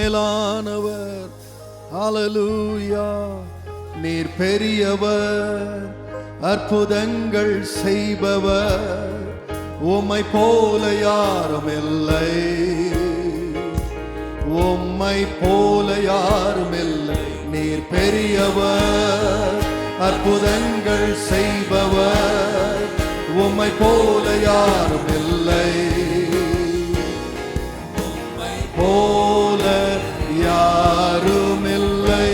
மேலானவர். ஹல்லேலூயா. நீர் பெரியவர், அற்புதங்கள் செய்பவர், உம்மை போல யாரும் இல்லை, உம்மை போல யாரும் இல்லை. நீர் பெரியவர், அற்புதங்கள் செய்பவர், உம்மை போல யாரும் இல்லை, உம்மை போல யாரும் இல்லை.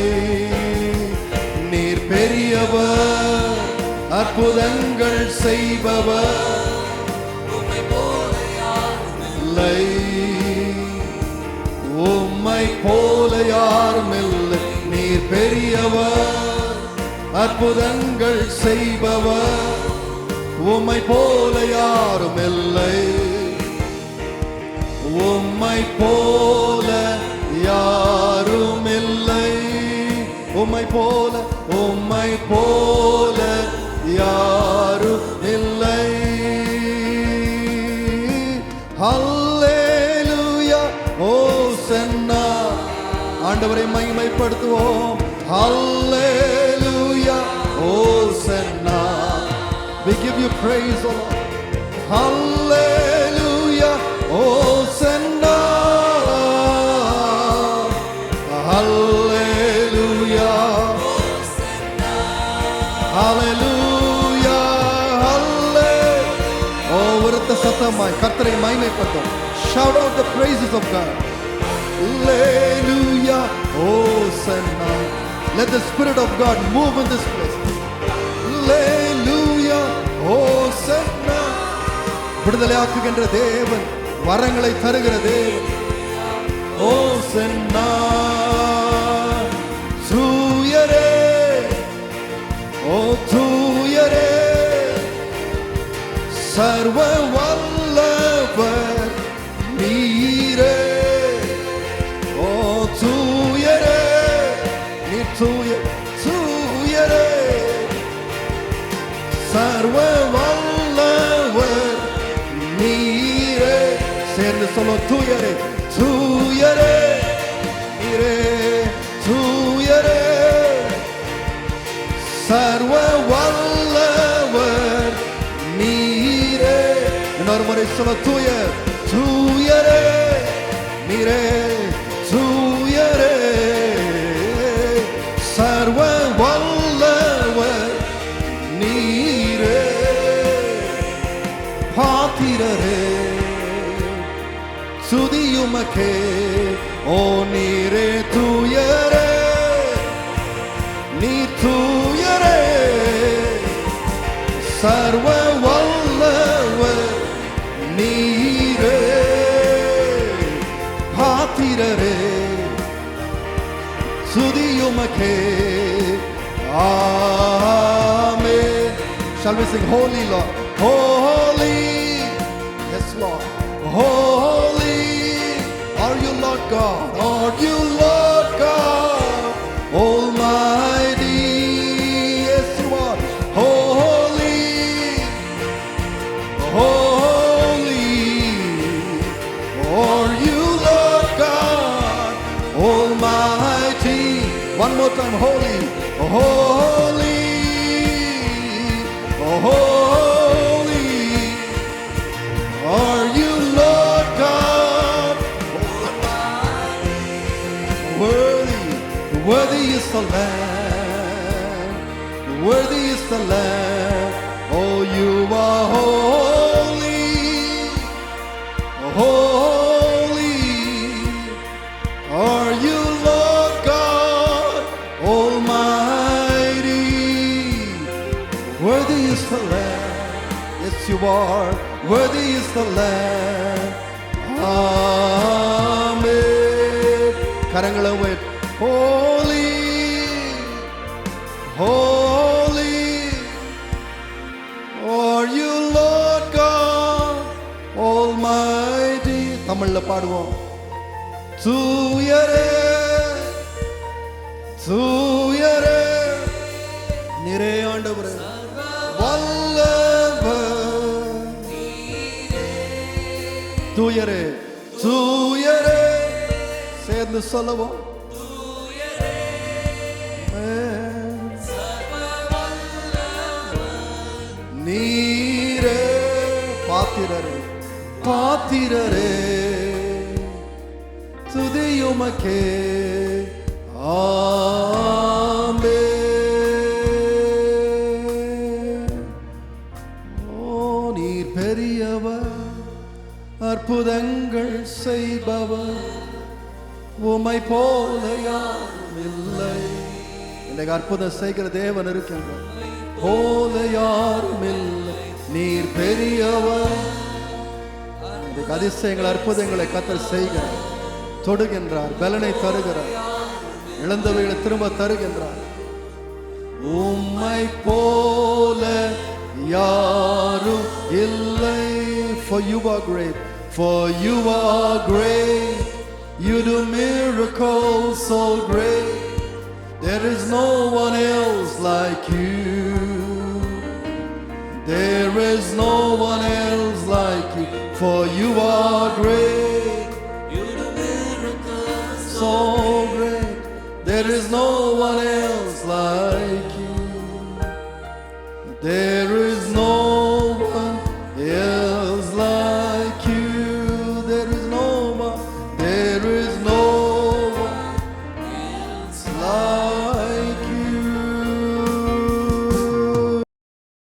நீர் பெரியவர், அற்புதங்கள் செய்பவர், உம்மை போல யாரும் இல்லை, உம்மை போல யாரும் இல்லை. நீர் பெரியவர், அற்புதங்கள் செய்பவர், உம்மை போல யாரும் இல்லை, உம்மை போல யாரும் இல்லை. உம்மை போல, உம்மை போல யாரும் இல்லை. ஹல்லேலூயா. ஓசன்னா. ஆண்டவரை மகிமைப்படுத்துவோம். ஹல்லேலூயா. ஓசன்னா. We give you praise, O Lord. Hallelujah, Hosanna. Hallelujah, Hosanna. Hallelujah, Hallelujah. Oh, விருத்த சத்தமாய் கர்த்தரை மகிமைப்படுத்தும். Shout out the praises of God. Hallelujah, Hosanna. Let the Spirit of God move in this place. Hallelujah, Hosanna. விடுதலையாக்குகின்ற தேவன், வரங்களை தருகிற தேவன். ஹோசன்னா. தூயரே, ஓ தூயரே, சர்வ வல்லவர் நீரே. ஓ தூயரே, நீ தூயரே, சர்வ வல்லவர் நீரே. சேர்ந்து சொல்லும். தூயரே, தூயரே, நீரே, தூயரே, சர்வ வல்லவர் நீரே. இன்னொரு முறை சொல்ல. தூயர், தூயரே, நீரே, தூயரே, சர்வ வல்லவர் நீரே. பாத்திரரே, சுதியுமக்கே. ஓ நீரே தூயரே, நீ தூயரே, சர்வ வல்லவர் நீரே. பாத்திரரே, சுதியுமக்கே. Amen. Shall we sing holy Lord? Holy, yes Lord. Holy are you Lord God? Are you Lord God Almighty? Yes you are. Holy, holy are you Lord God Almighty. One more time. Holy, holy, holy are you Lord God Almighty. Worthy, worthy is the Lamb, worthy is the Lamb. Oh, you are holy, holy are you Lord God Almighty. Worthy is the Lamb. Yes, you are. Worthy is the Lamb. Amen. கரங்களை உயர்த்தி. Holy, holy are you Lord God Almighty. தமிழ்ல பாடுவோம். தூயரே, தூயரே, நீரே ஆண்டவரே, வல்லவர் தூயரே, தூயரே. சேர்ந்து சேர்ந்து சொல்லவும். நீரே பாத்திரரே பாத்திரரே துதியுமக்கே. நீர் பெரியவர், அற்புதங்கள் செய்பவர், உம்மை போல யாரும் இல்லை. இன்னைக்கு அற்புதம் செய்கிற தேவன் இருக்கின்றார். போல யாரும் இல்லை. நீர் பெரியவர். இன்னைக்கு அதிசயங்கள் அற்புதங்களை கர்த்தர் செய்கிறார், தொடுகின்றார், பலனை தருகிறார், இழந்தவைகளை திரும்ப தருகின்றார். உம்மை போல யாரும் இல்லை. For you are great, for you are great, you do miracles so great, there is no one else like you, there is no one else like you, for you are great, you do miracles so great, there is no one else like you, there